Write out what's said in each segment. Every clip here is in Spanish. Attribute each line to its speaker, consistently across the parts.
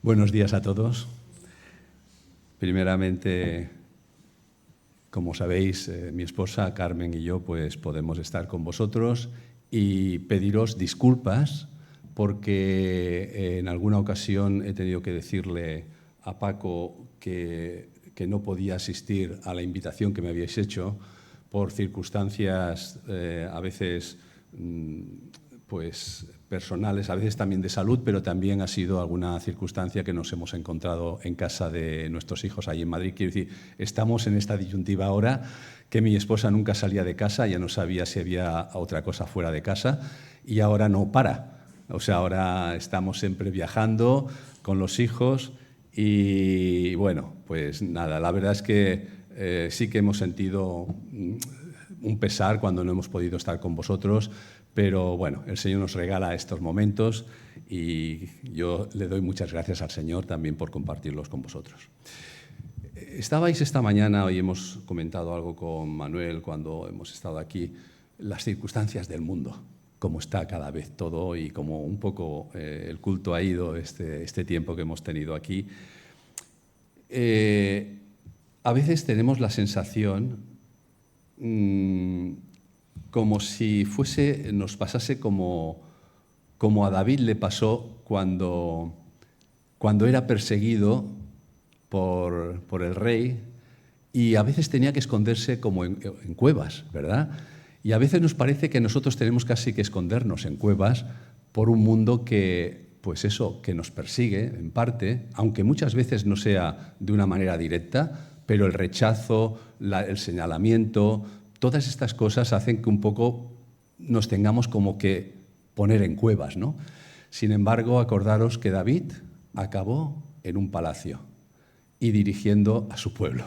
Speaker 1: Buenos días a todos. Primeramente, como sabéis, mi esposa Carmen y yo pues podemos estar con vosotros y pediros disculpas porque en alguna ocasión he tenido que decirle a Paco que no podía asistir a la invitación que me habíais hecho por circunstancias a veces pues personales, a veces también de salud, pero también ha sido alguna circunstancia que nos hemos encontrado en casa de nuestros hijos allí en Madrid. Quiero decir, estamos en esta disyuntiva ahora que mi esposa nunca salía de casa, ya no sabía si había otra cosa fuera de casa y ahora no para. O sea, ahora estamos siempre viajando con los hijos y bueno, pues nada, la verdad es que sí que hemos sentido un pesar cuando no hemos podido estar con vosotros, pero bueno, el Señor nos regala estos momentos y yo le doy muchas gracias al Señor también por compartirlos con vosotros. Estabais esta mañana, hoy hemos comentado algo con Manuel cuando hemos estado aquí, las circunstancias del mundo, cómo está cada vez todo y cómo un poco el culto ha ido este tiempo que hemos tenido aquí. A veces tenemos la sensación como si nos pasase como a David le pasó cuando era perseguido por el rey y a veces tenía que esconderse como en cuevas, ¿verdad? Y a veces nos parece que nosotros tenemos casi que escondernos en cuevas por un mundo que, pues eso, que nos persigue en parte, aunque muchas veces no sea de una manera directa, pero el rechazo, el señalamiento, todas estas cosas hacen que un poco nos tengamos como que poner en cuevas, ¿no? Sin embargo, acordaros que David acabó en un palacio y dirigiendo a su pueblo.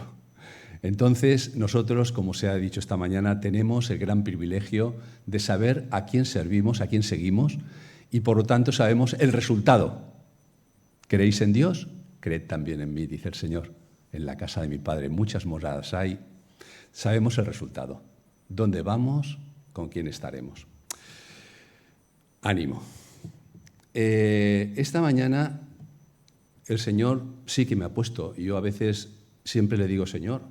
Speaker 1: Entonces, nosotros, como se ha dicho esta mañana, tenemos el gran privilegio de saber a quién servimos, a quién seguimos, y por lo tanto sabemos el resultado. ¿Creéis en Dios? Creed también en mí, dice el Señor. En la casa de mi Padre muchas moradas hay. Sabemos el resultado. ¿Dónde vamos? ¿Con quién estaremos? Ánimo. Esta mañana el Señor sí que me ha puesto, y yo a veces siempre le digo, Señor,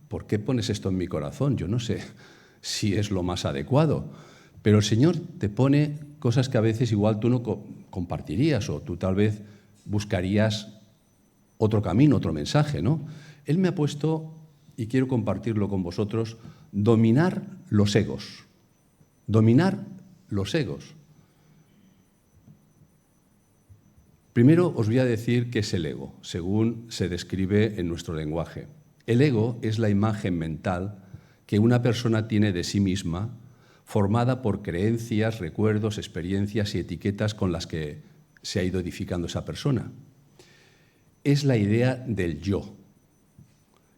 Speaker 1: ¿por qué pones esto en mi corazón? Yo no sé si es lo más adecuado, pero el Señor te pone cosas que a veces igual tú no compartirías o tú tal vez buscarías otro camino, otro mensaje, ¿no? Él me ha puesto, y quiero compartirlo con vosotros, dominar los egos. Dominar los egos. Primero os voy a decir qué es el ego, según se describe en nuestro lenguaje. El ego es la imagen mental que una persona tiene de sí misma, formada por creencias, recuerdos, experiencias y etiquetas con las que se ha ido edificando esa persona. Es la idea del yo,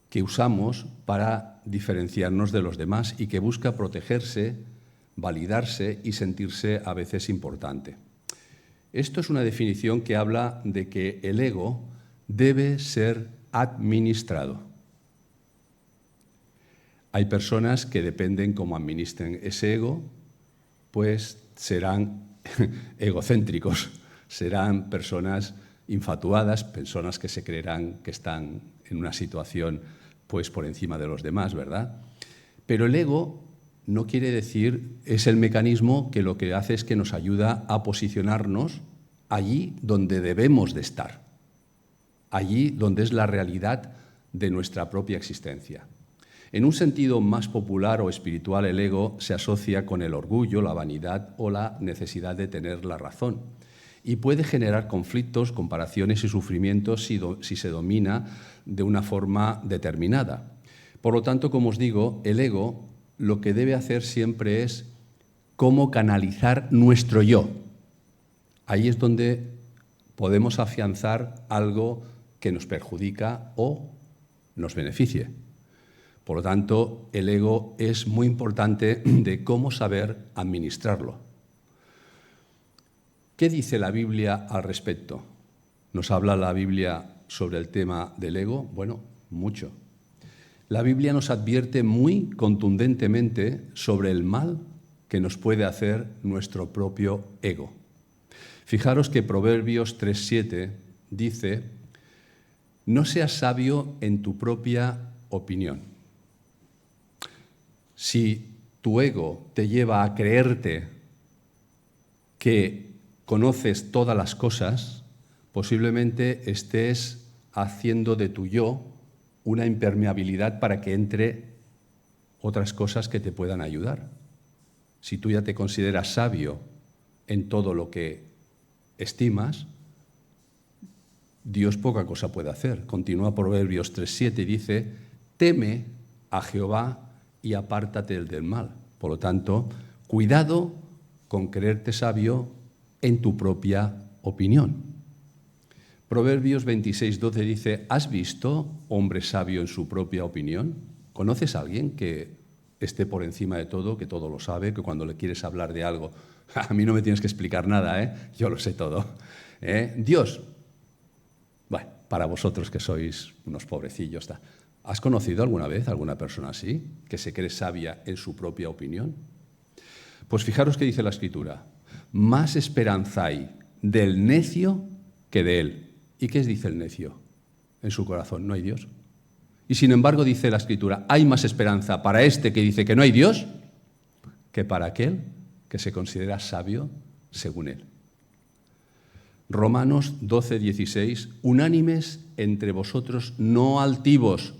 Speaker 1: que usamos para diferenciarnos de los demás y que busca protegerse, validarse y sentirse a veces importante. Esto es una definición que habla de que el ego debe ser administrado. Hay personas que dependen cómo administren ese ego, pues serán egocéntricos, serán personas infatuadas, personas que se creerán que están en una situación pues por encima de los demás, ¿verdad? Pero el ego no quiere decir, es el mecanismo que lo que hace es que nos ayuda a posicionarnos allí donde debemos de estar, allí donde es la realidad de nuestra propia existencia. En un sentido más popular o espiritual, el ego se asocia con el orgullo, la vanidad o la necesidad de tener la razón y puede generar conflictos, comparaciones y sufrimientos si se domina de una forma determinada. Por lo tanto, como os digo, el ego lo que debe hacer siempre es cómo canalizar nuestro yo. Ahí es donde podemos afianzar algo que nos perjudica o nos beneficie. Por lo tanto, el ego es muy importante de cómo saber administrarlo. ¿Qué dice la Biblia al respecto? ¿Nos habla la Biblia sobre el tema del ego? Bueno, mucho. La Biblia nos advierte muy contundentemente sobre el mal que nos puede hacer nuestro propio ego. Fijaros que Proverbios 3:7 dice: no seas sabio en tu propia opinión. Si tu ego te lleva a creerte que conoces todas las cosas, posiblemente estés haciendo de tu yo una impermeabilidad para que entre otras cosas que te puedan ayudar. Si tú ya te consideras sabio en todo lo que estimas, Dios poca cosa puede hacer. Continúa Proverbios 3:7 y dice: teme a Jehová y apártate del mal. Por lo tanto, cuidado con creerte sabio en tu propia opinión. Proverbios 26:12 dice: ¿has visto hombre sabio en su propia opinión? ¿Conoces a alguien que esté por encima de todo, que todo lo sabe, que cuando le quieres hablar de algo, a mí no me tienes que explicar nada, yo lo sé todo? Dios, bueno, para vosotros que sois unos pobrecillos, ¿has conocido alguna vez a alguna persona así, que se cree sabia en su propia opinión? Pues fijaros qué dice la Escritura: más esperanza hay del necio que de él. ¿Y qué dice el necio? En su corazón no hay Dios. Y sin embargo dice la Escritura: hay más esperanza para este que dice que no hay Dios que para aquel que se considera sabio según él. Romanos 12:16: unánimes entre vosotros, no altivos,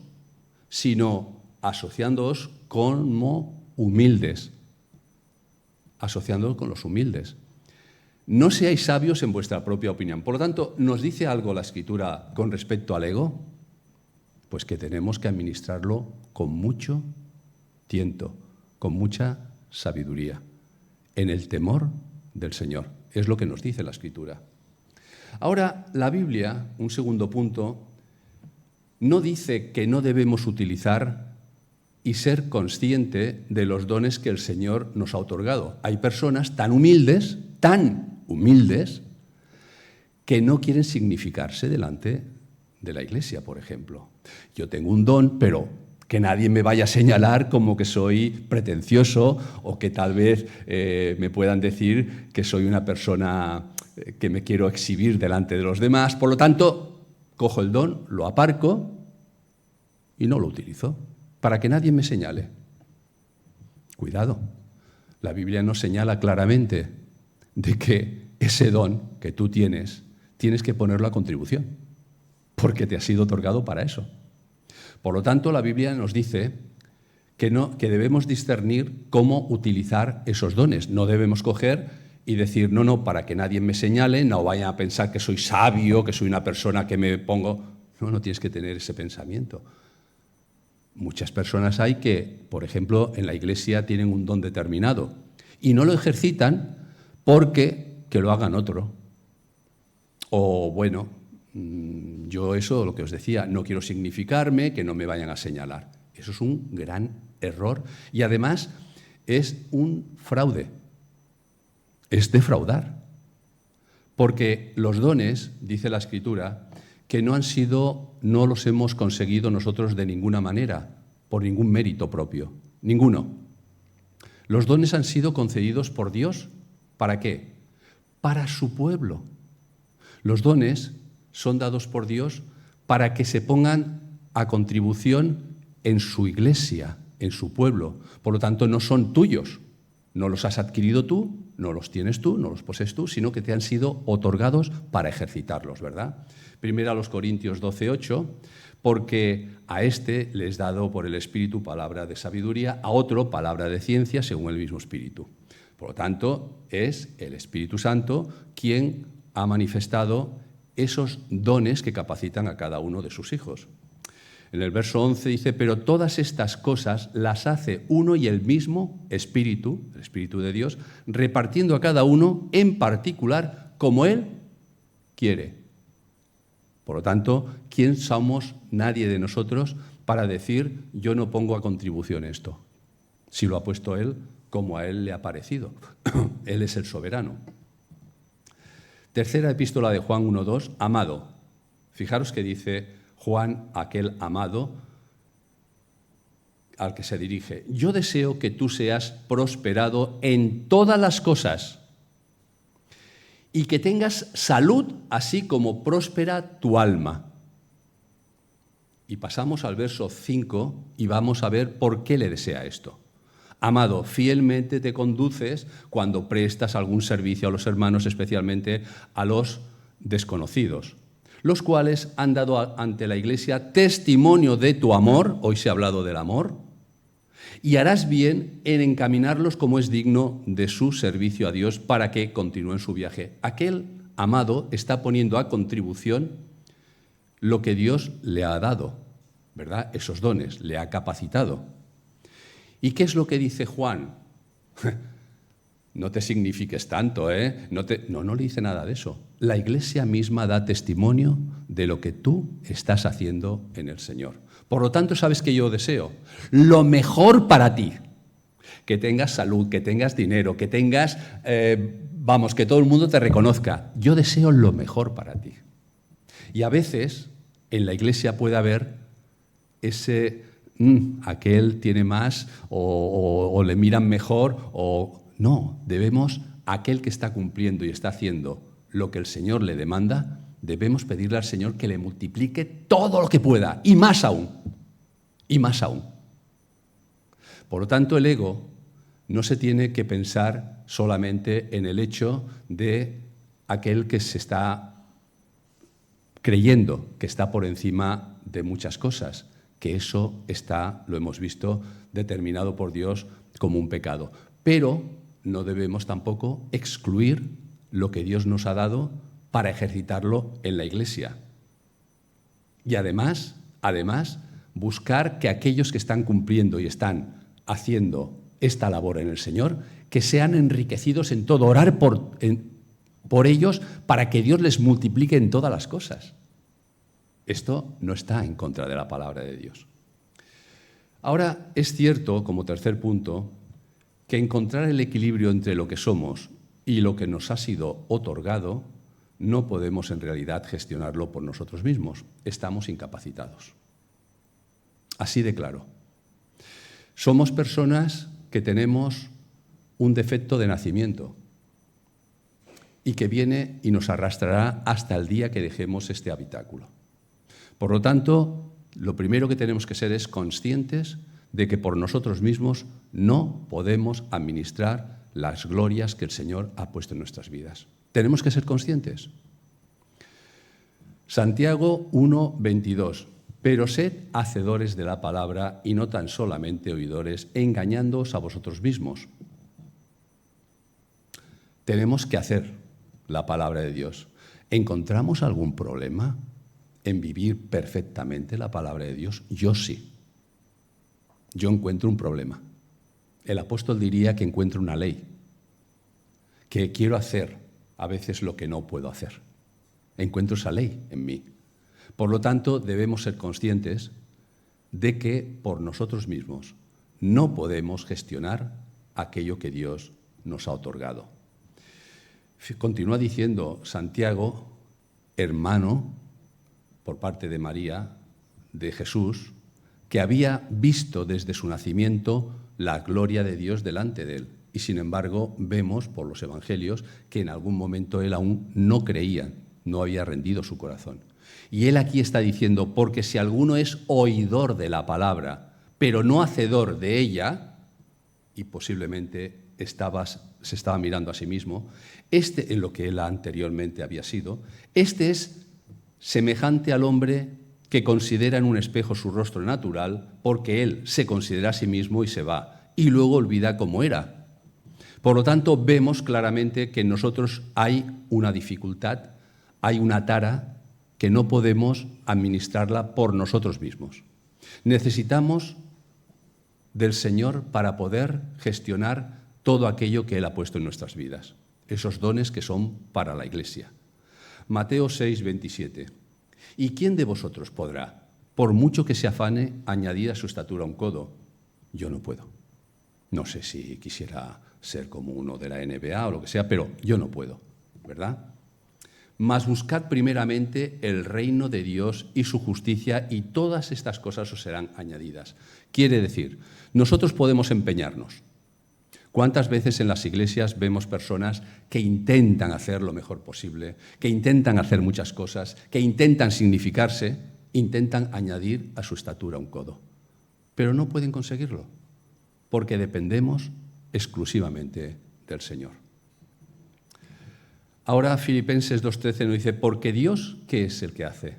Speaker 1: sino asociándoos como humildes. Asociándoos con los humildes. No seáis sabios en vuestra propia opinión. Por lo tanto, ¿nos dice algo la Escritura con respecto al ego? Pues que tenemos que administrarlo con mucho tiento, con mucha sabiduría, en el temor del Señor. Es lo que nos dice la Escritura. Ahora, la Biblia, un segundo punto, no dice que no debemos utilizar y ser consciente de los dones que el Señor nos ha otorgado. Hay personas tan humildes, que no quieren significarse delante de la Iglesia, por ejemplo. Yo tengo un don, pero que nadie me vaya a señalar como que soy pretencioso o que tal vez me puedan decir que soy una persona que me quiero exhibir delante de los demás. Por lo tanto, cojo el don, lo aparco y no lo utilizo para que nadie me señale. Cuidado, la Biblia nos señala claramente de que ese don que tú tienes que ponerlo a contribución, porque te ha sido otorgado para eso. Por lo tanto, la Biblia nos dice que debemos discernir cómo utilizar esos dones. No debemos coger y decir: no, para que nadie me señale, no vayan a pensar que soy sabio, que soy una persona que me pongo... No tienes que tener ese pensamiento. Muchas personas hay que, por ejemplo, en la Iglesia tienen un don determinado y no lo ejercitan porque que lo hagan otro. O bueno, yo eso, lo que os decía, no quiero significarme, que no me vayan a señalar. Eso es un gran error y además es un fraude. Es defraudar. Porque los dones, dice la Escritura, que no los hemos conseguido nosotros de ninguna manera, por ningún mérito propio, ninguno. Los dones han sido concedidos por Dios, ¿para qué? Para su pueblo. Los dones son dados por Dios para que se pongan a contribución en su iglesia, en su pueblo. Por lo tanto, no son tuyos, no los has adquirido tú, no los tienes tú, no los posees tú, sino que te han sido otorgados para ejercitarlos, ¿verdad? Primero a los Corintios 12:8, porque a este le es dado por el Espíritu palabra de sabiduría, a otro palabra de ciencia según el mismo Espíritu. Por lo tanto, es el Espíritu Santo quien ha manifestado esos dones que capacitan a cada uno de sus hijos. En el verso 11 dice: pero todas estas cosas las hace uno y el mismo Espíritu, el Espíritu de Dios, repartiendo a cada uno en particular como Él quiere. Por lo tanto, ¿quién somos? Nadie de nosotros para decir: yo no pongo a contribución esto. Si lo ha puesto Él, como a Él le ha parecido. Él es el soberano. Tercera epístola de Juan 1:2, amado. Fijaros que dice Juan, aquel amado al que se dirige: yo deseo que tú seas prosperado en todas las cosas y que tengas salud, así como próspera tu alma. Y pasamos al verso 5 y vamos a ver por qué le desea esto. Amado, fielmente te conduces cuando prestas algún servicio a los hermanos, especialmente a los desconocidos, los cuales han dado ante la Iglesia testimonio de tu amor, hoy se ha hablado del amor, y harás bien en encaminarlos como es digno de su servicio a Dios para que continúen su viaje. Aquel amado está poniendo a contribución lo que Dios le ha dado, ¿verdad? Esos dones, le ha capacitado. ¿Y qué es lo que dice Juan? No te signifiques tanto, ¿eh? No le dice nada de eso. La Iglesia misma da testimonio de lo que tú estás haciendo en el Señor. Por lo tanto, ¿sabes qué yo deseo? Lo mejor para ti. Que tengas salud, que tengas dinero, que tengas, que todo el mundo te reconozca. Yo deseo lo mejor para ti. Y a veces en la Iglesia puede haber ese, aquel tiene más o le miran mejor o... No, debemos, aquel que está cumpliendo y está haciendo lo que el Señor le demanda, debemos pedirle al Señor que le multiplique todo lo que pueda, y más aún, y más aún. Por lo tanto, el ego no se tiene que pensar solamente en el hecho de aquel que se está creyendo que está por encima de muchas cosas, que eso está, lo hemos visto, determinado por Dios como un pecado. Pero no debemos tampoco excluir lo que Dios nos ha dado para ejercitarlo en la Iglesia. Y además, buscar que aquellos que están cumpliendo y están haciendo esta labor en el Señor, que sean enriquecidos en todo, orar por ellos para que Dios les multiplique en todas las cosas. Esto no está en contra de la palabra de Dios. Ahora, es cierto, como tercer punto, que encontrar el equilibrio entre lo que somos y lo que nos ha sido otorgado, no podemos en realidad gestionarlo por nosotros mismos. Estamos incapacitados. Así de claro. Somos personas que tenemos un defecto de nacimiento y que viene y nos arrastrará hasta el día que dejemos este habitáculo. Por lo tanto, lo primero que tenemos que ser es conscientes de que por nosotros mismos no podemos administrar las glorias que el Señor ha puesto en nuestras vidas. Tenemos que ser conscientes. Santiago 1:22. Pero sed hacedores de la palabra y no tan solamente oidores, engañándoos a vosotros mismos. Tenemos que hacer la palabra de Dios. ¿Encontramos algún problema en vivir perfectamente la palabra de Dios? Yo sí. Yo encuentro un problema. El apóstol diría que encuentro una ley, que quiero hacer a veces lo que no puedo hacer. Encuentro esa ley en mí. Por lo tanto, debemos ser conscientes de que por nosotros mismos no podemos gestionar aquello que Dios nos ha otorgado. Continúa diciendo Santiago, hermano, por parte de María, de Jesús, que había visto desde su nacimiento la gloria de Dios delante de él. Y sin embargo, vemos por los evangelios que en algún momento él aún no creía, no había rendido su corazón. Y él aquí está diciendo, porque si alguno es oidor de la palabra, pero no hacedor de ella, y posiblemente se estaba mirando a sí mismo, en lo que él anteriormente había sido, este es semejante al hombre que considera en un espejo su rostro natural, porque él se considera a sí mismo y se va, y luego olvida cómo era. Por lo tanto, vemos claramente que en nosotros hay una dificultad, hay una tara que no podemos administrarla por nosotros mismos. Necesitamos del Señor para poder gestionar todo aquello que Él ha puesto en nuestras vidas, esos dones que son para la Iglesia. Mateo 6:27. ¿Y quién de vosotros podrá, por mucho que se afane, añadir a su estatura un codo? Yo no puedo. No sé si quisiera ser como uno de la NBA o lo que sea, pero yo no puedo, ¿verdad? Mas buscad primeramente el reino de Dios y su justicia, y todas estas cosas os serán añadidas. Quiere decir, nosotros podemos empeñarnos, ¿Cuántas veces en las iglesias vemos personas que intentan hacer lo mejor posible, que intentan hacer muchas cosas, que intentan significarse, intentan añadir a su estatura un codo, pero no pueden conseguirlo, porque dependemos exclusivamente del Señor? Ahora Filipenses 2:13 nos dice, porque Dios, ¿qué es el que hace?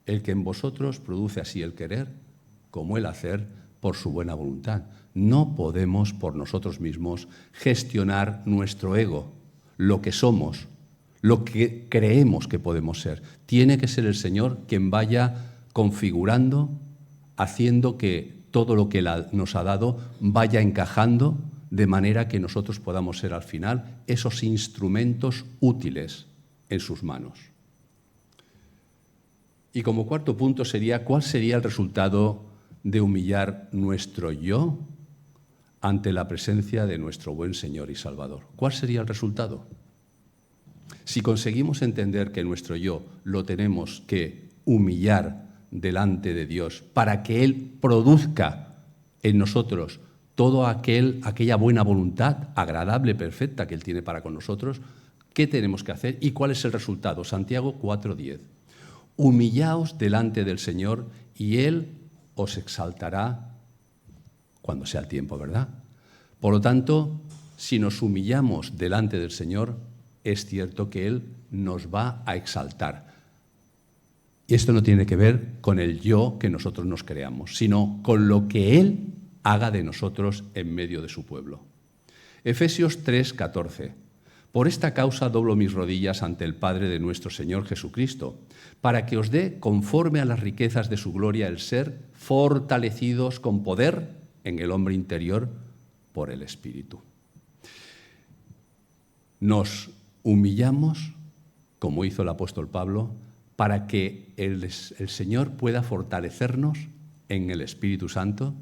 Speaker 1: El que en vosotros produce así el querer como el hacer por su buena voluntad. No podemos por nosotros mismos gestionar nuestro ego, lo que somos, lo que creemos que podemos ser. Tiene que ser el Señor quien vaya configurando, haciendo que todo lo que Él nos ha dado vaya encajando de manera que nosotros podamos ser al final esos instrumentos útiles en sus manos. Y como cuarto punto sería, ¿cuál sería el resultado de humillar nuestro yo ante la presencia de nuestro buen Señor y Salvador? ¿Cuál sería el resultado? Si conseguimos entender que nuestro yo lo tenemos que humillar delante de Dios para que Él produzca en nosotros toda aquella buena voluntad agradable, perfecta que Él tiene para con nosotros, ¿qué tenemos que hacer y cuál es el resultado? Santiago 4:10. Humillaos delante del Señor y Él os exaltará cuando sea el tiempo, ¿verdad? Por lo tanto, si nos humillamos delante del Señor, es cierto que Él nos va a exaltar. Y esto no tiene que ver con el yo que nosotros nos creamos, sino con lo que Él haga de nosotros en medio de su pueblo. Efesios 3:14. Por esta causa doblo mis rodillas ante el Padre de nuestro Señor Jesucristo, para que os dé, conforme a las riquezas de su gloria, el ser fortalecidos con poder en el hombre interior por el Espíritu. Nos humillamos, como hizo el apóstol Pablo, para que el Señor pueda fortalecernos en el Espíritu Santo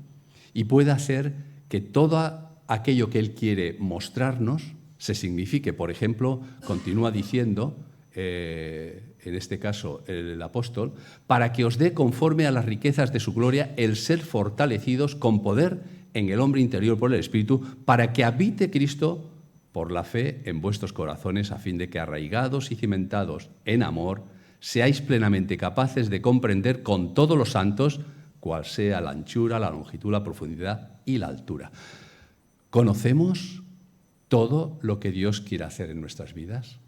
Speaker 1: y pueda hacer que todo aquello que Él quiere mostrarnos se signifique. Por ejemplo, continúa diciendo, en este caso el apóstol, para que os dé conforme a las riquezas de su gloria el ser fortalecidos con poder en el hombre interior por el Espíritu, para que habite Cristo por la fe en vuestros corazones, a fin de que arraigados y cimentados en amor, seáis plenamente capaces de comprender con todos los santos cuál sea la anchura, la longitud, la profundidad y la altura. ¿Conocemos todo lo que Dios quiere hacer en nuestras vidas?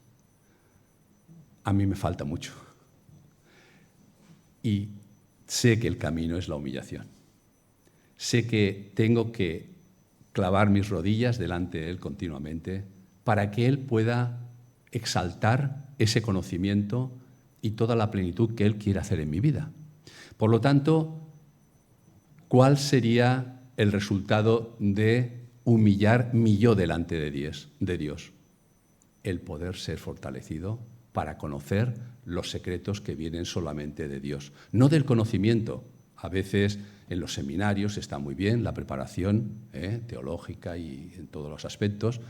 Speaker 1: A mí me falta mucho. Y sé que el camino es la humillación. Sé que tengo que clavar mis rodillas delante de Él continuamente para que Él pueda exaltar ese conocimiento y toda la plenitud que Él quiere hacer en mi vida. Por lo tanto, ¿cuál sería el resultado de humillar mi yo delante de Dios? El poder ser fortalecido para conocer los secretos que vienen solamente de Dios, no del conocimiento. A veces en los seminarios está muy bien la preparación teológica y en todos los aspectos,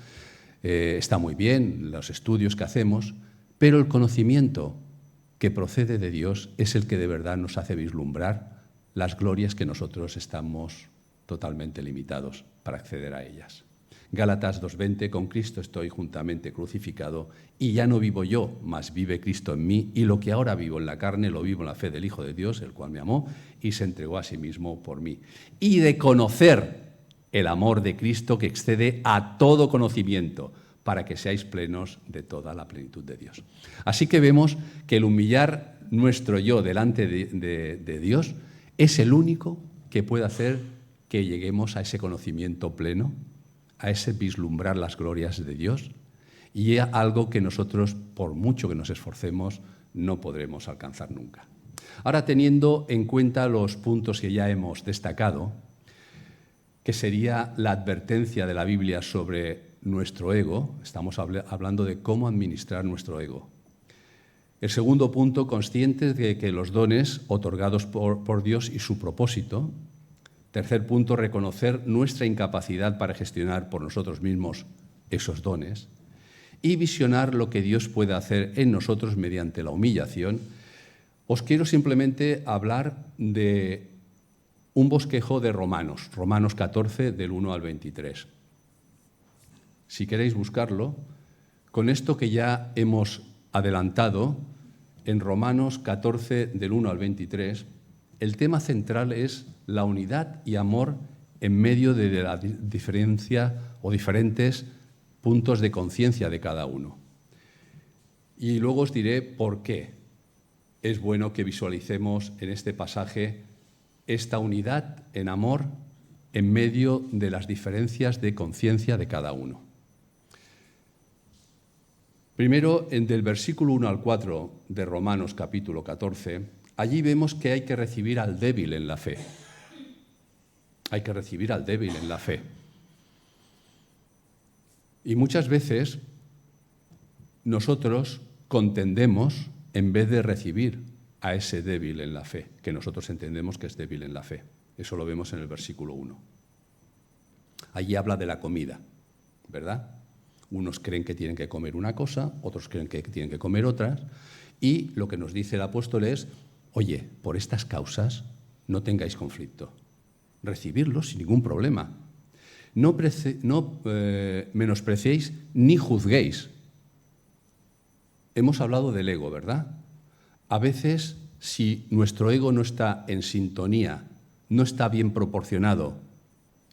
Speaker 1: está muy bien los estudios que hacemos, pero el conocimiento que procede de Dios es el que de verdad nos hace vislumbrar las glorias que nosotros estamos totalmente limitados para acceder a ellas. Gálatas 2:20, con Cristo estoy juntamente crucificado y ya no vivo yo, mas vive Cristo en mí, y lo que ahora vivo en la carne lo vivo en la fe del Hijo de Dios, el cual me amó y se entregó a sí mismo por mí. Y de conocer el amor de Cristo que excede a todo conocimiento, para que seáis plenos de toda la plenitud de Dios. Así que vemos que el humillar nuestro yo delante de Dios es el único que puede hacer que lleguemos a ese conocimiento pleno, a ese vislumbrar las glorias de Dios, y es algo que nosotros, por mucho que nos esforcemos, no podremos alcanzar nunca. Ahora, teniendo en cuenta los puntos que ya hemos destacado, que sería la advertencia de la Biblia sobre nuestro ego, estamos hablando de cómo administrar nuestro ego. El segundo punto, conscientes de que los dones otorgados por Dios y su propósito. Tercer punto, reconocer nuestra incapacidad para gestionar por nosotros mismos esos dones. Y visionar lo que Dios puede hacer en nosotros mediante la humillación. Os quiero simplemente hablar de un bosquejo de Romanos 14, del 1 al 23. si queréis buscarlo, con esto que ya hemos adelantado en Romanos 14, del 1 al 23, el tema central es la unidad y amor en medio de la diferencia o diferentes puntos de conciencia de cada uno. Y luego os diré por qué es bueno que visualicemos en este pasaje esta unidad en amor en medio de las diferencias de conciencia de cada uno. Primero, del versículo 1 al 4 de Romanos capítulo 14, allí vemos que hay que recibir al débil en la fe. Hay que recibir al débil en la fe. Y muchas veces nosotros contendemos en vez de recibir a ese débil en la fe, que nosotros entendemos que es débil en la fe. Eso lo vemos en el versículo 1. Allí habla de la comida, ¿verdad? Unos creen que tienen que comer una cosa, otros creen que tienen que comer otras, y lo que nos dice el apóstol es, oye, por estas causas no tengáis conflicto. Recibirlo sin ningún problema. No menospreciéis ni juzguéis. Hemos hablado del ego, ¿verdad? A veces, si nuestro ego no está en sintonía, no está bien proporcionado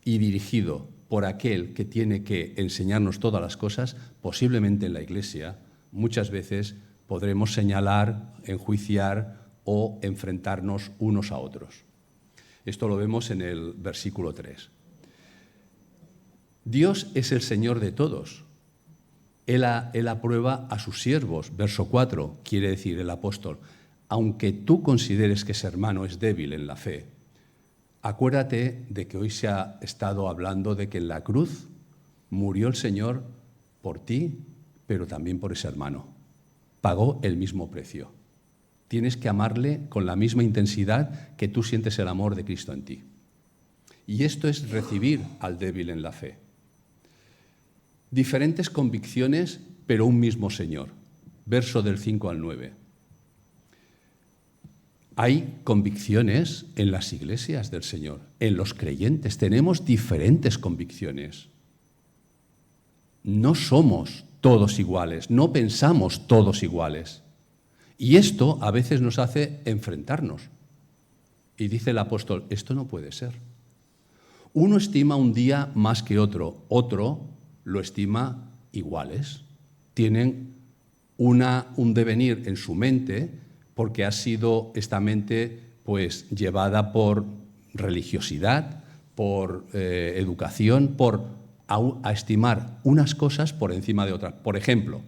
Speaker 1: y dirigido por aquel que tiene que enseñarnos todas las cosas, posiblemente en la Iglesia, muchas veces podremos señalar, enjuiciar o enfrentarnos unos a otros. Esto lo vemos en el versículo 3. Dios es el Señor de todos. Él aprueba a sus siervos. Verso 4, quiere decir el apóstol, aunque tú consideres que ese hermano es débil en la fe, acuérdate de que hoy se ha estado hablando de que en la cruz murió el Señor por ti, pero también por ese hermano. Pagó el mismo precio. Tienes que amarle con la misma intensidad que tú sientes el amor de Cristo en ti. Y esto es recibir al débil en la fe. Diferentes convicciones, pero un mismo Señor. Verso del 5 al 9. Hay convicciones en las iglesias del Señor, en los creyentes. Tenemos diferentes convicciones. No somos todos iguales, no pensamos todos iguales. Y esto a veces nos hace enfrentarnos. Y dice el apóstol, esto no puede ser. Uno estima un día más que otro, otro lo estima iguales. Tienen un devenir en su mente porque ha sido esta mente pues, llevada por religiosidad, por educación, a estimar unas cosas por encima de otras. Por ejemplo,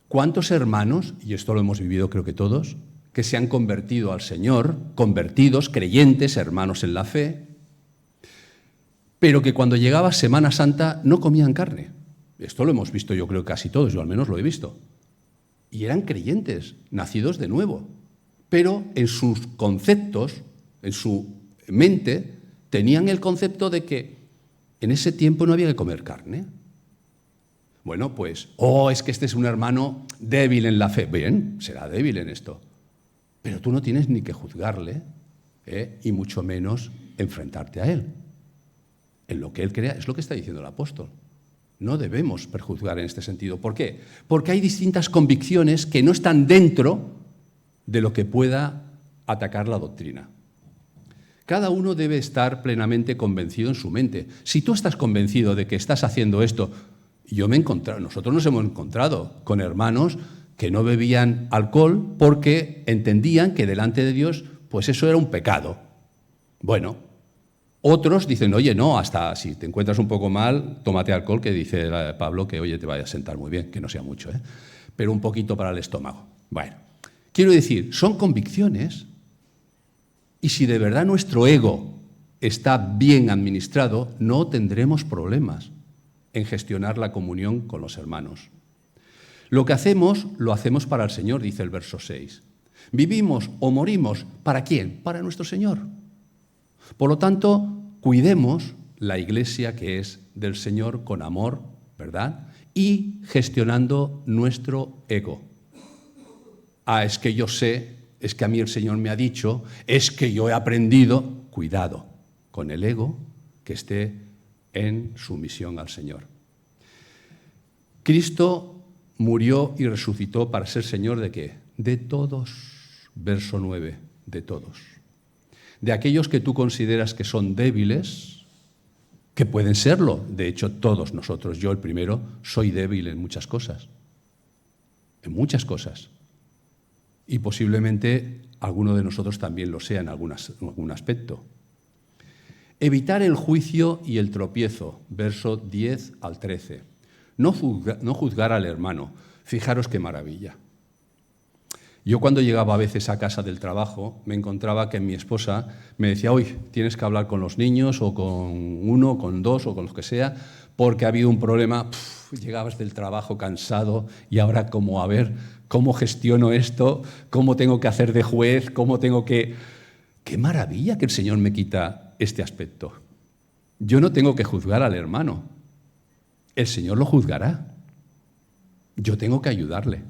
Speaker 1: ¿cuántos hermanos, y esto lo hemos vivido creo que todos, que se han convertido al Señor, convertidos, creyentes, hermanos en la fe, pero que cuando llegaba Semana Santa no comían carne? Esto lo hemos visto yo creo casi todos, yo al menos lo he visto. Y eran creyentes, nacidos de nuevo, pero en sus conceptos, en su mente, tenían el concepto de que en ese tiempo no había que comer carne. Bueno, pues, es que este es un hermano débil en la fe. Bien, será débil en esto. Pero tú no tienes ni que juzgarle, y mucho menos enfrentarte a él. En lo que él crea, es lo que está diciendo el apóstol. No debemos prejuzgar en este sentido. ¿Por qué? Porque hay distintas convicciones que no están dentro de lo que pueda atacar la doctrina. Cada uno debe estar plenamente convencido en su mente. Si tú estás convencido de que estás haciendo esto, nosotros nos hemos encontrado con hermanos que no bebían alcohol porque entendían que delante de Dios, pues eso era un pecado. Bueno, otros dicen, oye, no, hasta si te encuentras un poco mal, tómate alcohol, que dice Pablo que, oye, te vaya a sentar muy bien, que no sea mucho, pero un poquito para el estómago. Bueno, quiero decir, son convicciones, y si de verdad nuestro ego está bien administrado, no tendremos problemas en gestionar la comunión con los hermanos. Lo que hacemos, lo hacemos para el Señor, dice el verso 6. Vivimos o morimos, ¿para quién? Para nuestro Señor. Por lo tanto, cuidemos la iglesia que es del Señor con amor, ¿verdad? Y gestionando nuestro ego. Es que yo sé, es que a mí el Señor me ha dicho, es que yo he aprendido. Cuidado con el ego que esté en sumisión al Señor. Cristo murió y resucitó para ser Señor ¿de qué? De todos. Verso 9, de todos. De aquellos que tú consideras que son débiles, que pueden serlo. De hecho, todos nosotros, yo el primero, soy débil en muchas cosas. En muchas cosas. Y posiblemente alguno de nosotros también lo sea en algún aspecto. Evitar el juicio y el tropiezo, verso 10 al 13. No juzgar al hermano. Fijaros qué maravilla. Yo cuando llegaba a veces a casa del trabajo me encontraba que mi esposa me decía, hoy tienes que hablar con los niños o con uno, con dos o con los que sea, porque ha habido un problema, llegabas del trabajo cansado y ahora como a ver cómo gestiono esto, cómo tengo que hacer de juez, cómo tengo que... ¡Qué maravilla que el Señor me quita este aspecto! Yo no tengo que juzgar al hermano, el Señor lo juzgará. Yo tengo que ayudarle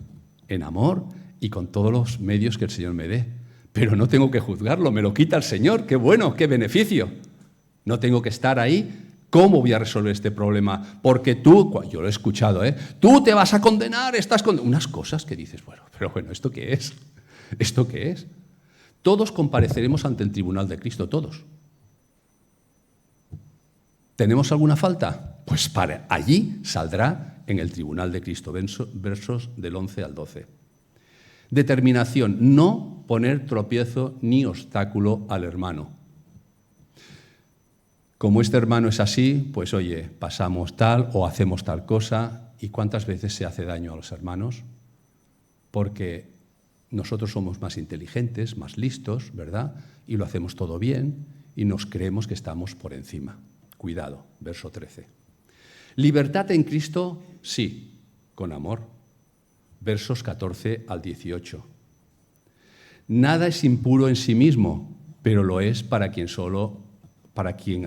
Speaker 1: en amor y con todos los medios que el Señor me dé. Pero no tengo que juzgarlo, me lo quita el Señor. ¡Qué bueno, qué beneficio! No tengo que estar ahí. ¿Cómo voy a resolver este problema? Porque tú, yo lo he escuchado, tú te vas a condenar, estás condenado. Unas cosas que dices, pero bueno, ¿esto qué es? ¿Esto qué es? Todos compareceremos ante el tribunal de Cristo, todos. ¿Tenemos alguna falta? Pues para allí saldrá en el tribunal de Cristo, versos del 11 al 12. Determinación, no poner tropiezo ni obstáculo al hermano. Como este hermano es así, pues oye, pasamos tal o hacemos tal cosa. ¿Y cuántas veces se hace daño a los hermanos? Porque nosotros somos más inteligentes, más listos, ¿verdad? Y lo hacemos todo bien y nos creemos que estamos por encima. Cuidado, verso 13. Libertad en Cristo, sí, con amor. Versos 14 al 18. Nada es impuro en sí mismo, pero lo es para quien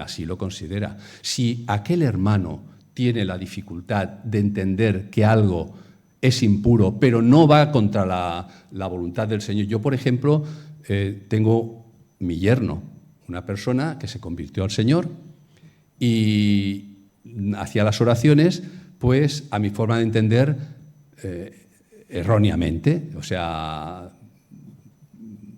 Speaker 1: así lo considera. Si aquel hermano tiene la dificultad de entender que algo es impuro, pero no va contra la voluntad del Señor. Yo, por ejemplo, tengo mi yerno, una persona que se convirtió al Señor y hacía las oraciones, pues, a mi forma de entender, erróneamente. O sea,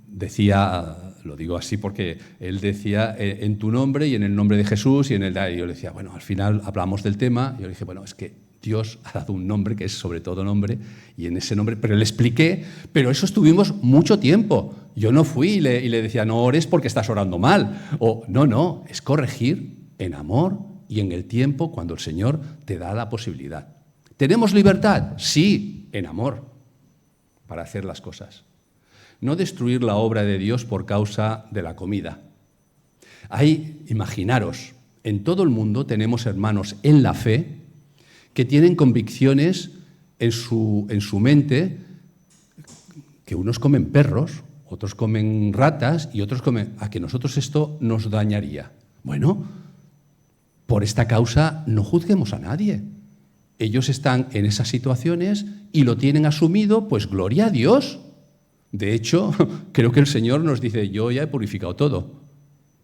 Speaker 1: decía, lo digo así porque él decía en tu nombre y en el nombre de Jesús y en el de... Y yo le decía, bueno, al final hablamos del tema y yo le dije, bueno, es que Dios ha dado un nombre que es sobre todo nombre y en ese nombre, pero le expliqué, pero eso estuvimos mucho tiempo. Yo no fui y le decía, no ores porque estás orando mal. O no, es corregir en amor y en el tiempo cuando el Señor te da la posibilidad. ¿Tenemos libertad? Sí, en amor, para hacer las cosas. No destruir la obra de Dios por causa de la comida. Imaginaros, en todo el mundo tenemos hermanos en la fe que tienen convicciones en su mente, que unos comen perros, otros comen ratas y otros comen... A que nosotros esto nos dañaría. Bueno, por esta causa no juzguemos a nadie. Ellos están en esas situaciones y lo tienen asumido, pues gloria a Dios. De hecho, creo que el Señor nos dice, yo ya he purificado todo.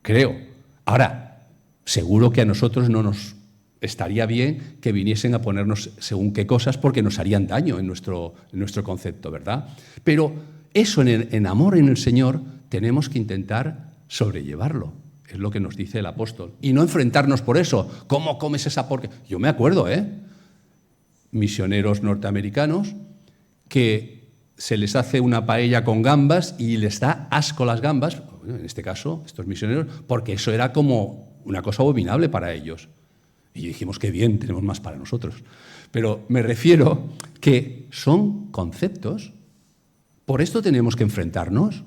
Speaker 1: Creo. Ahora, seguro que a nosotros no nos estaría bien que viniesen a ponernos según qué cosas porque nos harían daño en nuestro concepto, ¿verdad? Pero eso en amor en el Señor tenemos que intentar sobrellevarlo. Es lo que nos dice el apóstol. Y no enfrentarnos por eso. ¿Cómo comes esa porquería? Yo me acuerdo, misioneros norteamericanos que se les hace una paella con gambas y les da asco las gambas, bueno, en este caso, estos misioneros, porque eso era como una cosa abominable para ellos. Y dijimos, qué bien, tenemos más para nosotros. Pero me refiero que son conceptos. Por esto tenemos que enfrentarnos.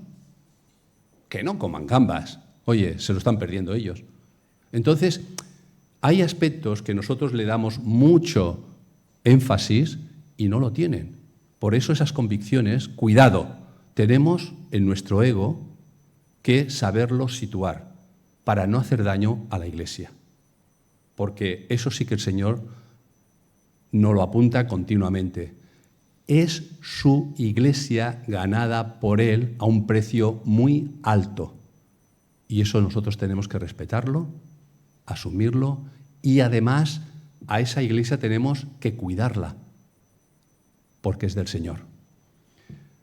Speaker 1: Que no coman gambas. Oye, se lo están perdiendo ellos. Entonces, hay aspectos que nosotros le damos mucho énfasis y no lo tienen. Por eso esas convicciones, cuidado, tenemos en nuestro ego que saberlos situar para no hacer daño a la Iglesia. Porque eso sí que el Señor nos lo apunta continuamente. Es su Iglesia ganada por Él a un precio muy alto. Y eso nosotros tenemos que respetarlo, asumirlo y además a esa Iglesia tenemos que cuidarla. porque es del Señor.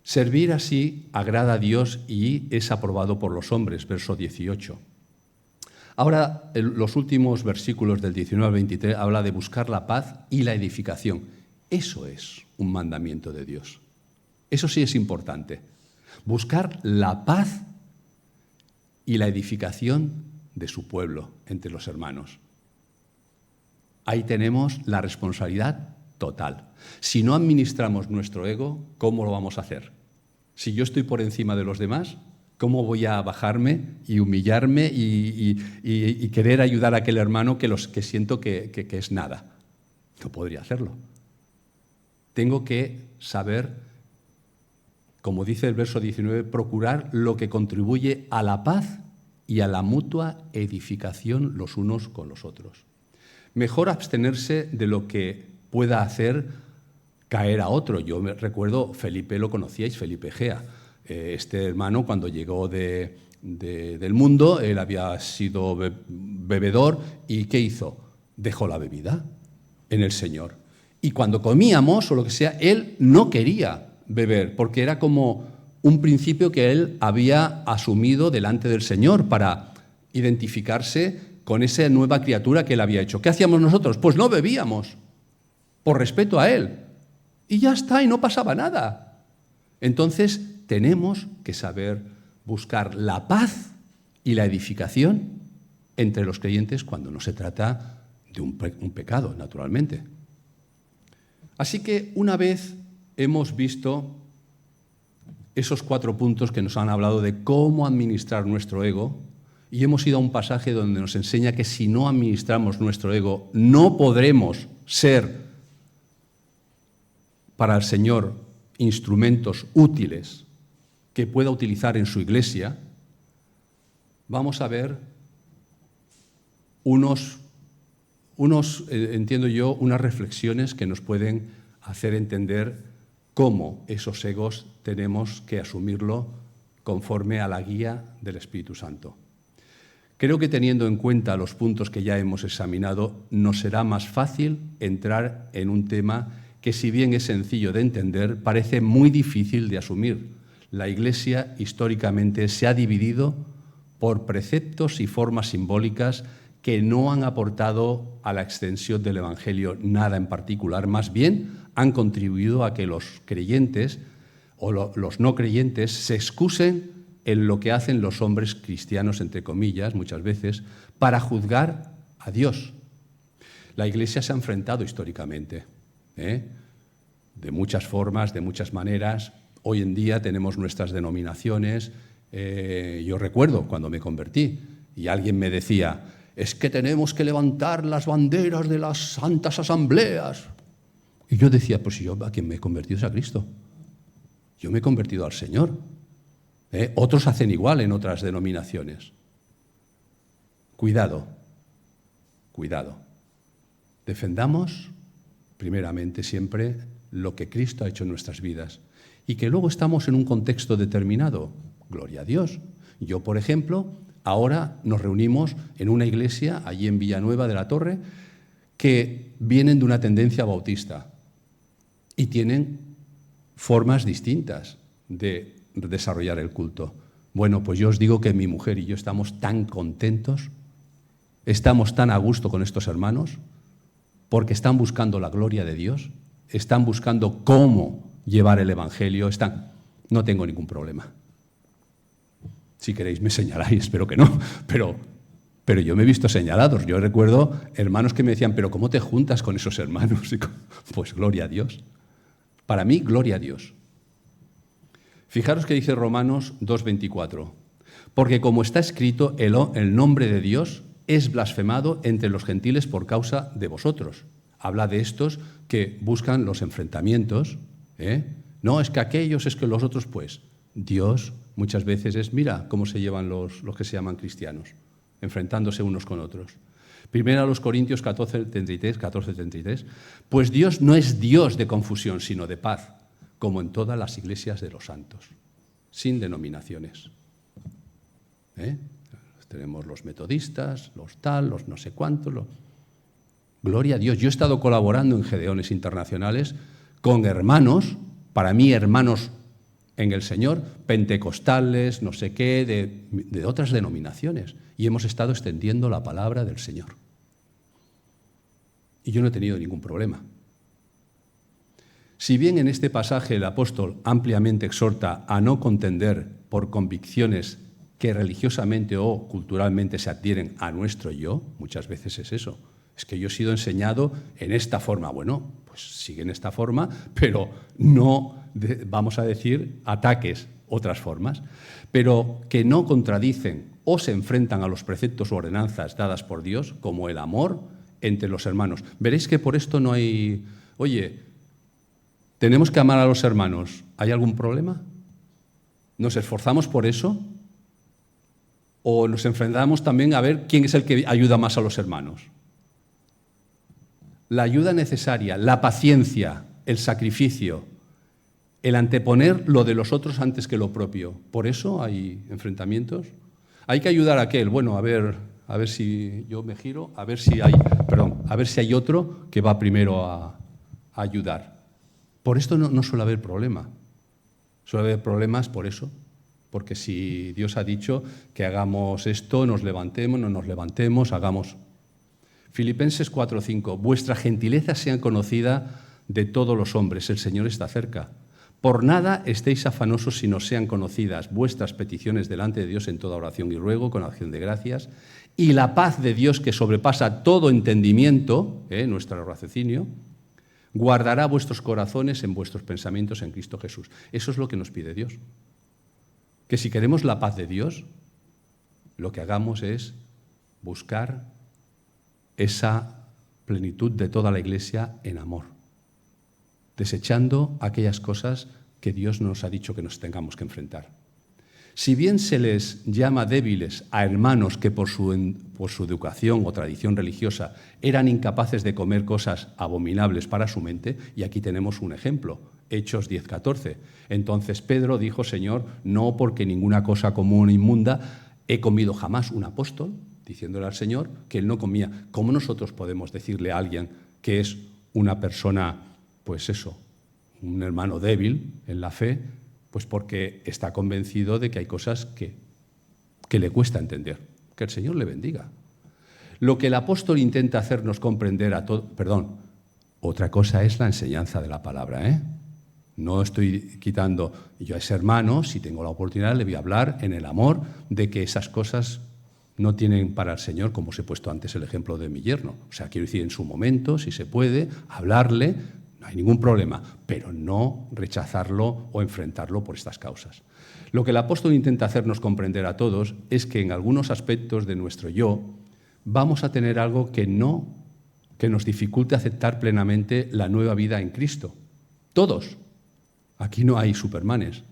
Speaker 1: Servir así agrada a Dios y es aprobado por los hombres, verso 18. Ahora, los últimos versículos del 19 al 23 habla de buscar la paz y la edificación. Eso es un mandamiento de Dios. Eso sí es importante. Buscar la paz y la edificación de su pueblo entre los hermanos. Ahí tenemos la responsabilidad total. Si no administramos nuestro ego, ¿cómo lo vamos a hacer? Si yo estoy por encima de los demás, ¿cómo voy a bajarme y humillarme y querer ayudar a aquel hermano que siento que es nada? No podría hacerlo. Tengo que saber, como dice el verso 19, procurar lo que contribuye a la paz y a la mutua edificación los unos con los otros. Mejor abstenerse de lo que pueda hacer caer a otro. Yo me recuerdo, Felipe lo conocíais, Felipe Gea. Este hermano, cuando llegó del mundo, él había sido bebedor y ¿qué hizo? Dejó la bebida en el Señor. Y cuando comíamos o lo que sea, él no quería beber, porque era como un principio que él había asumido delante del Señor para identificarse con esa nueva criatura que él había hecho. ¿Qué hacíamos nosotros? Pues no bebíamos, por respeto a él. Y ya está, y no pasaba nada. Entonces, tenemos que saber buscar la paz y la edificación entre los creyentes cuando no se trata de un pecado, naturalmente. Así que una vez hemos visto esos 4 puntos que nos han hablado de cómo administrar nuestro ego, y hemos ido a un pasaje donde nos enseña que si no administramos nuestro ego, no podremos ser para el Señor instrumentos útiles que pueda utilizar en su iglesia. Vamos a ver entiendo yo, unas reflexiones que nos pueden hacer entender cómo esos egos tenemos que asumirlo conforme a la guía del Espíritu Santo. Creo que teniendo en cuenta los puntos que ya hemos examinado, nos será más fácil entrar en un tema que, si bien es sencillo de entender, parece muy difícil de asumir. La Iglesia históricamente se ha dividido por preceptos y formas simbólicas que no han aportado a la extensión del Evangelio nada en particular, más bien han contribuido a que los creyentes o los no creyentes se excusen en lo que hacen los hombres cristianos, entre comillas, muchas veces, para juzgar a Dios. La Iglesia se ha enfrentado históricamente, de muchas formas, de muchas maneras. Hoy en día tenemos nuestras denominaciones. Yo recuerdo cuando me convertí y alguien me decía, es que tenemos que levantar las banderas de las santas asambleas. Y yo decía, pues yo a quien me he convertido es a Cristo. Yo me he convertido al Señor. Otros hacen igual en otras denominaciones. Cuidado, cuidado. Defendamos, primeramente, siempre lo que Cristo ha hecho en nuestras vidas y que luego estamos en un contexto determinado. Gloria a Dios. Yo, por ejemplo, ahora nos reunimos en una iglesia allí en Villanueva de la Torre que vienen de una tendencia bautista y tienen formas distintas de desarrollar el culto. Bueno, pues yo os digo que mi mujer y yo estamos tan contentos, estamos tan a gusto con estos hermanos, porque están buscando la gloria de Dios, están buscando cómo llevar el Evangelio, no tengo ningún problema. Si queréis me señaláis, espero que no, pero yo me he visto señalados. Yo recuerdo hermanos que me decían, pero ¿cómo te juntas con esos hermanos? Pues gloria a Dios. Para mí, gloria a Dios. Fijaros que dice Romanos 2:24, porque como está escrito, el nombre de Dios es blasfemado entre los gentiles por causa de vosotros. Habla de estos que buscan los enfrentamientos. No, es que aquellos, es que los otros, pues. Dios muchas veces mira cómo se llevan los que se llaman cristianos, enfrentándose unos con otros. Primera a los Corintios 14:33, pues Dios no es Dios de confusión, sino de paz, como en todas las iglesias de los santos, sin denominaciones. Tenemos los metodistas, los no sé cuántos. Gloria a Dios. Yo he estado colaborando en Gedeones Internacionales con hermanos, para mí hermanos en el Señor, pentecostales, no sé qué, de otras denominaciones. Y hemos estado extendiendo la palabra del Señor. Y yo no he tenido ningún problema. Si bien en este pasaje el apóstol ampliamente exhorta a no contender por convicciones que religiosamente o culturalmente se adhieren a nuestro yo, muchas veces es eso. Es que yo he sido enseñado en esta forma. Bueno, pues sigue en esta forma, pero no, vamos a decir, ataques otras formas, pero que no contradicen o se enfrentan a los preceptos o ordenanzas dadas por Dios, como el amor entre los hermanos. Veréis que por esto no hay... Oye, ¿tenemos que amar a los hermanos? ¿Hay algún problema? ¿Nos esforzamos por eso? ¿O nos enfrentamos también a ver quién es el que ayuda más a los hermanos? La ayuda necesaria, la paciencia, el sacrificio, el anteponer lo de los otros antes que lo propio. ¿Por eso hay enfrentamientos? ¿Hay que ayudar a aquel? Bueno, a ver si yo me giro, a ver si hay otro que va primero a ayudar. Por esto no suele haber problema. Suele haber problemas por eso. Porque si Dios ha dicho que hagamos esto, nos levantemos, no nos levantemos, hagamos... Filipenses 4:5. Vuestra gentileza sea conocida de todos los hombres. El Señor está cerca. Por nada estéis afanosos si no sean conocidas vuestras peticiones delante de Dios en toda oración y ruego, con acción de gracias. Y la paz de Dios, que sobrepasa todo entendimiento, nuestro raciocinio, guardará vuestros corazones en vuestros pensamientos en Cristo Jesús. Eso es lo que nos pide Dios. Que si queremos la paz de Dios, lo que hagamos es buscar esa plenitud de toda la Iglesia en amor, desechando aquellas cosas que Dios nos ha dicho que nos tengamos que enfrentar. Si bien se les llama débiles a hermanos que por su educación o tradición religiosa eran incapaces de comer cosas abominables para su mente, y aquí tenemos un ejemplo, Hechos 10:14. Entonces Pedro dijo: Señor, no porque ninguna cosa común o inmunda he comido jamás. Un apóstol diciéndole al Señor que él no comía. ¿Cómo nosotros podemos decirle a alguien que es una persona, pues eso, un hermano débil en la fe? Pues porque está convencido de que hay cosas que le cuesta entender. Que el Señor le bendiga. Lo que el apóstol intenta hacernos comprender a todos... Perdón, otra cosa es la enseñanza de la palabra, ¿eh? No estoy quitando... Yo a ese hermano, si tengo la oportunidad, le voy a hablar en el amor de que esas cosas no tienen para el Señor, como os he puesto antes el ejemplo de mi yerno. O sea, quiero decir, en su momento, si se puede, hablarle, no hay ningún problema, pero no rechazarlo o enfrentarlo por estas causas. Lo que el apóstol intenta hacernos comprender a todos es que en algunos aspectos de nuestro yo vamos a tener algo que nos dificulte aceptar plenamente la nueva vida en Cristo. Todos. Aquí no hay supermanes.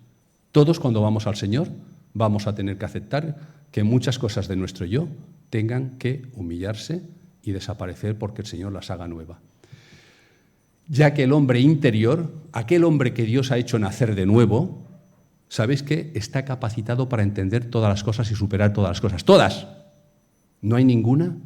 Speaker 1: Todos, cuando vamos al Señor, vamos a tener que aceptar que muchas cosas de nuestro yo tengan que humillarse y desaparecer porque el Señor las haga nueva. Ya que el hombre interior, aquel hombre que Dios ha hecho nacer de nuevo, ¿sabéis qué? Está capacitado para entender todas las cosas y superar todas las cosas. ¡Todas! No hay ninguna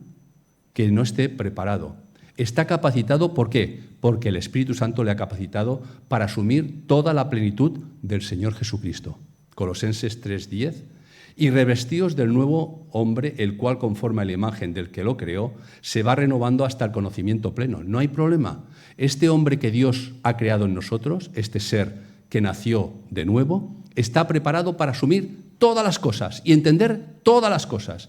Speaker 1: que no esté preparado. Está capacitado, ¿por qué? Porque el Espíritu Santo le ha capacitado para asumir toda la plenitud del Señor Jesucristo. Colosenses 3:10. Y revestíos del nuevo hombre, el cual, conforme a la imagen del que lo creó, se va renovando hasta el conocimiento pleno. No hay problema. Este hombre que Dios ha creado en nosotros, este ser que nació de nuevo, está preparado para asumir todas las cosas y entender todas las cosas.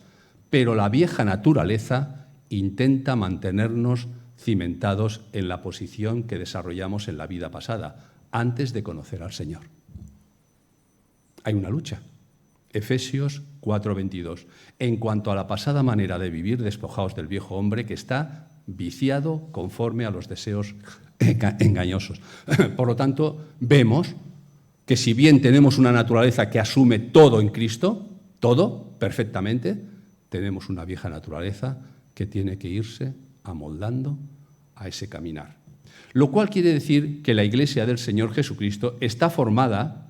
Speaker 1: Pero la vieja naturaleza intenta mantenernos cimentados en la posición que desarrollamos en la vida pasada, antes de conocer al Señor. Hay una lucha. Efesios 4:22. En cuanto a la pasada manera de vivir, despojaos del viejo hombre que está viciado conforme a los deseos engañosos. Por lo tanto, vemos que si bien tenemos una naturaleza que asume todo en Cristo, todo perfectamente, tenemos una vieja naturaleza que tiene que irse amoldando a ese caminar. Lo cual quiere decir que la Iglesia del Señor Jesucristo está formada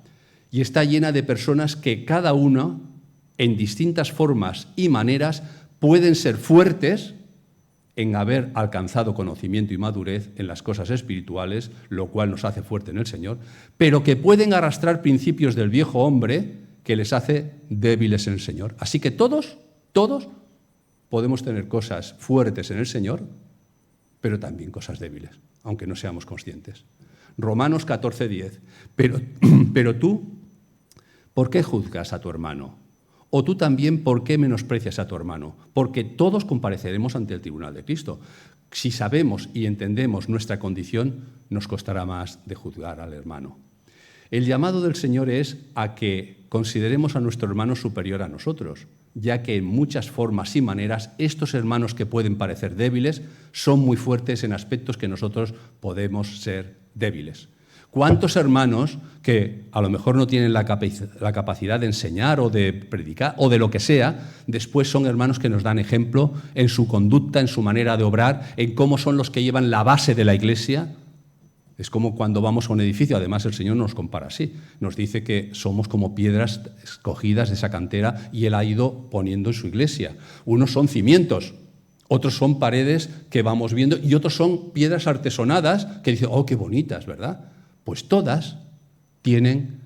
Speaker 1: y está llena de personas que cada una, en distintas formas y maneras, pueden ser fuertes en haber alcanzado conocimiento y madurez en las cosas espirituales, lo cual nos hace fuerte en el Señor, pero que pueden arrastrar principios del viejo hombre que les hace débiles en el Señor. Así que todos podemos tener cosas fuertes en el Señor, pero también cosas débiles, aunque no seamos conscientes. Romanos 14:10. Pero tú, ¿por qué juzgas a tu hermano? O tú también, ¿por qué menosprecias a tu hermano? Porque todos compareceremos ante el tribunal de Cristo. Si sabemos y entendemos nuestra condición, nos costará más de juzgar al hermano. El llamado del Señor es a que consideremos a nuestro hermano superior a nosotros, ya que en muchas formas y maneras estos hermanos que pueden parecer débiles son muy fuertes en aspectos que nosotros podemos ser débiles. ¿Cuántos hermanos que a lo mejor no tienen la capacidad de enseñar o de predicar o de lo que sea, después son hermanos que nos dan ejemplo en su conducta, en su manera de obrar, en cómo son los que llevan la base de la Iglesia? Es como cuando vamos a un edificio, además el Señor nos compara así, nos dice que somos como piedras escogidas de esa cantera y Él ha ido poniendo en su Iglesia. Unos son cimientos, otros son paredes que vamos viendo y otros son piedras artesonadas que dicen, oh, qué bonitas, ¿verdad? Pues todas tienen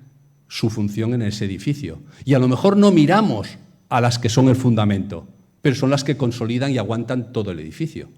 Speaker 1: su función en ese edificio. Y a lo mejor no miramos a las que son el fundamento, pero son las que consolidan y aguantan todo el edificio.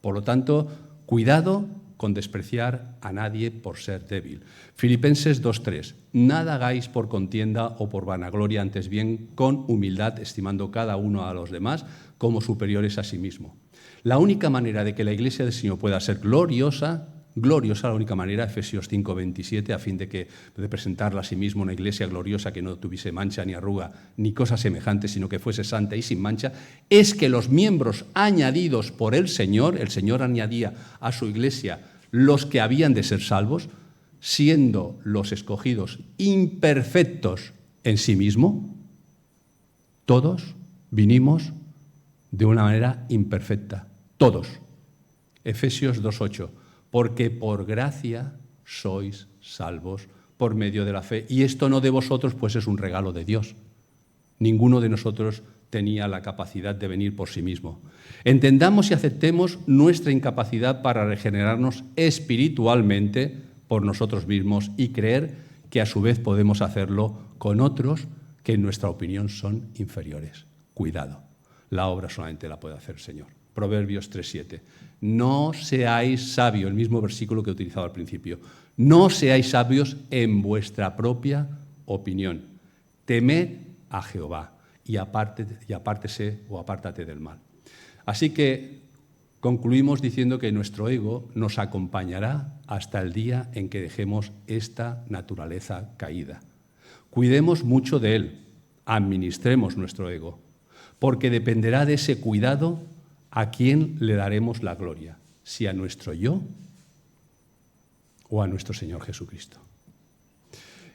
Speaker 1: Por lo tanto, cuidado con despreciar a nadie por ser débil. Filipenses 2:3. Nada hagáis por contienda o por vanagloria, antes bien con humildad, estimando cada uno a los demás como superiores a sí mismo. La única manera de que la Iglesia del Señor pueda ser gloriosa, la única manera, Efesios 5:27, a fin de presentarla a sí mismo una iglesia gloriosa que no tuviese mancha ni arruga ni cosa semejante, sino que fuese santa y sin mancha, es que los miembros añadidos por el Señor añadía a su iglesia los que habían de ser salvos, siendo los escogidos imperfectos en sí mismo, todos vinimos de una manera imperfecta, todos. Efesios 2:8. Porque por gracia sois salvos por medio de la fe. Y esto no de vosotros, pues es un regalo de Dios. Ninguno de nosotros tenía la capacidad de venir por sí mismo. Entendamos y aceptemos nuestra incapacidad para regenerarnos espiritualmente por nosotros mismos y creer que a su vez podemos hacerlo con otros que en nuestra opinión son inferiores. Cuidado, la obra solamente la puede hacer el Señor. Proverbios 3:7. No seáis sabios, el mismo versículo que he utilizado al principio. No seáis sabios en vuestra propia opinión. Temed a Jehová y apártese o apártate del mal. Así que concluimos diciendo que nuestro ego nos acompañará hasta el día en que dejemos esta naturaleza caída. Cuidemos mucho de él, administremos nuestro ego, porque dependerá de ese cuidado a quién le daremos la gloria, si a nuestro yo o a nuestro Señor Jesucristo.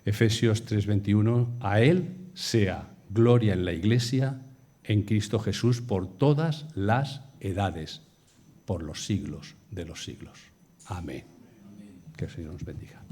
Speaker 1: Efesios 3:21, a Él sea gloria en la Iglesia, en Cristo Jesús, por todas las edades, por los siglos de los siglos. Amén. Que el Señor nos bendiga.